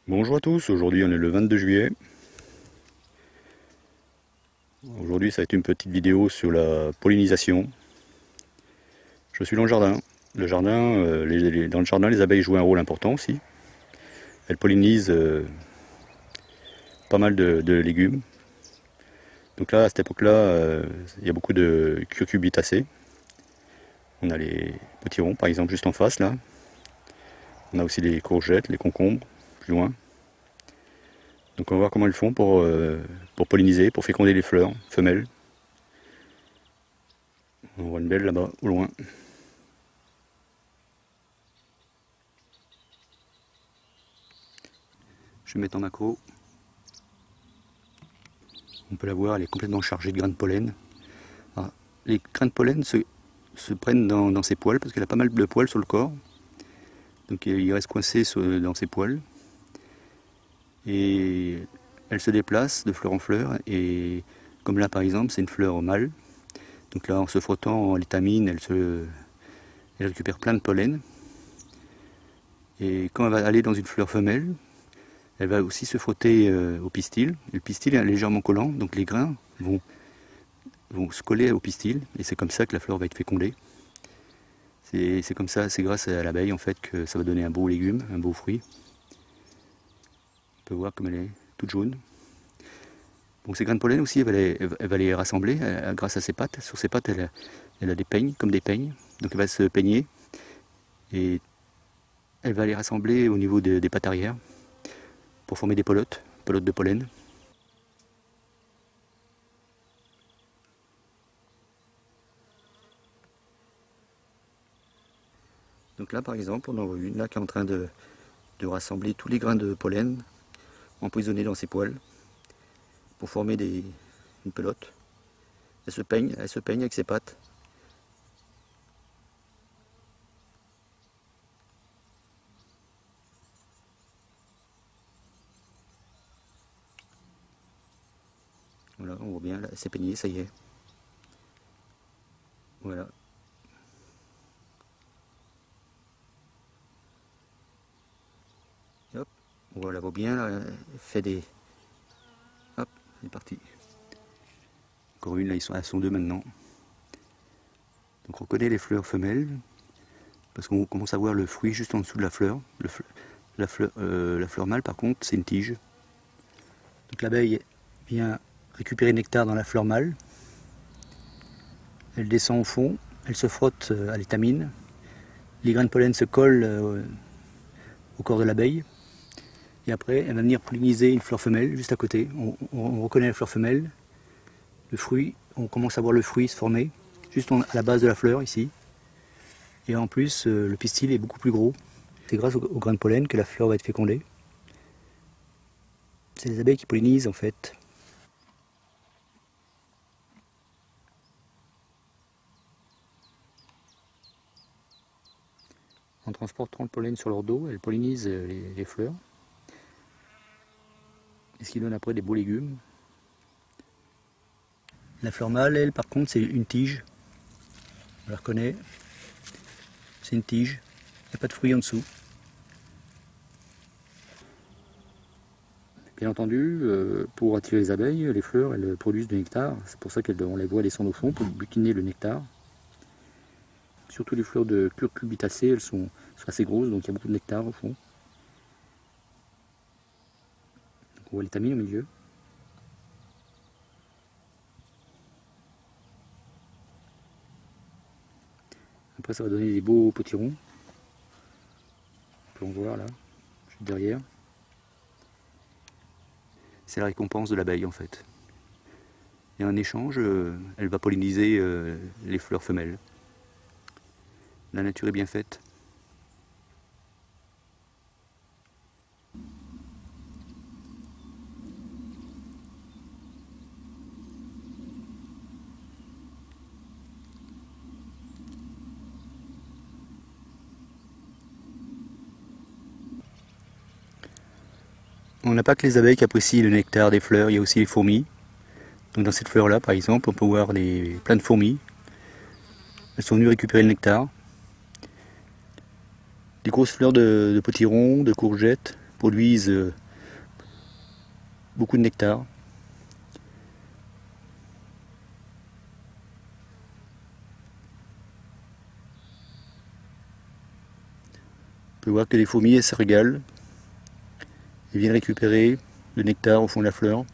Bonjour à tous, aujourd'hui on est le 22 juillet. Aujourd'hui ça va être une petite vidéo sur la pollinisation. Je suis dans le jardin. Dans le jardin, les abeilles jouent un rôle important aussi. Elles pollinisent pas mal de légumes. Donc là, à cette époque-là, il y a beaucoup de cucurbitacées. On a les potirons par exemple juste en face là. On a aussi les courgettes, les concombres plus loin. Donc on va voir comment elles font pour polliniser, pour féconder les fleurs femelles. On voit une belle là-bas, au loin. Je vais mettre en macro. On peut la voir, elle est complètement chargée de grains de pollen. Alors, les grains de pollen se prennent dans ses poils parce qu'elle a pas mal de poils sur le corps. Donc il reste coincé dans ses poils. Et elle se déplace de fleur en fleur. Et comme là par exemple, c'est une fleur mâle. Donc là, en se frottant à l'étamine, elle récupère plein de pollen. Et quand elle va aller dans une fleur femelle, elle va aussi se frotter au pistil. Et le pistil est légèrement collant, donc les grains vont se coller au pistil. Et c'est comme ça que la fleur va être fécondée. C'est comme ça, c'est grâce à l'abeille en fait que ça va donner un beau légume, un beau fruit. On peut voir comme elle est toute jaune. Donc ces grains de pollen aussi, elle va les rassembler grâce à ses pattes. Sur ses pattes, elle a des peignes, comme des peignes. Donc elle va se peigner et elle va les rassembler au niveau des pattes arrière pour former des pelotes de pollen. Donc là par exemple, on en voit une là qui est en train de rassembler tous les grains de pollen empoisonnés dans ses poils pour former une pelote. Elle se peigne avec ses pattes. Voilà, on voit bien, là, elle s'est peignée, ça y est. Voilà. Et hop, on la voit bien, là, elle fait des... Hop, elle est partie. Encore une, là, elles sont deux maintenant. Donc on reconnaît les fleurs femelles, parce qu'on commence à voir le fruit juste en dessous de la fleur. La fleur mâle, par contre, c'est une tige. Donc l'abeille vient récupérer le nectar dans la fleur mâle. Elle descend au fond, elle se frotte à l'étamine. Les grains de pollen se collent au corps de l'abeille. Et après, elle va venir polliniser une fleur femelle juste à côté. On reconnaît la fleur femelle. Le fruit, on commence à voir le fruit se former, juste à la base de la fleur ici. Et en plus, le pistil est beaucoup plus gros. C'est grâce aux grains de pollen que la fleur va être fécondée. C'est les abeilles qui pollinisent en fait. En transportant le pollen sur leur dos, elles pollinisent les fleurs. Et ce qui donne après des beaux légumes. La fleur mâle, elle, par contre, c'est une tige. On la reconnaît. C'est une tige. Il n'y a pas de fruits en dessous. Bien entendu, pour attirer les abeilles, les fleurs, elles produisent du nectar. C'est pour ça qu'on les voit descendre au fond pour butiner le nectar. Surtout les fleurs de cucurbitacées, elles sont assez grosses, donc il y a beaucoup de nectar au fond. Donc on voit l'étamine au milieu. Après ça va donner des beaux potirons. On peut en voir là, juste derrière. C'est la récompense de l'abeille en fait. Et en échange, elle va polliniser les fleurs femelles. La nature est bien faite. On n'a pas que les abeilles qui apprécient le nectar des fleurs, il y a aussi les fourmis. Donc dans cette fleur là par exemple, on peut voir plein de fourmis. Elles sont venues récupérer le nectar. Des grosses fleurs de potirons, de courgettes, produisent beaucoup de nectar. On peut voir que les fourmis se régalent et viennent récupérer le nectar au fond de la fleur.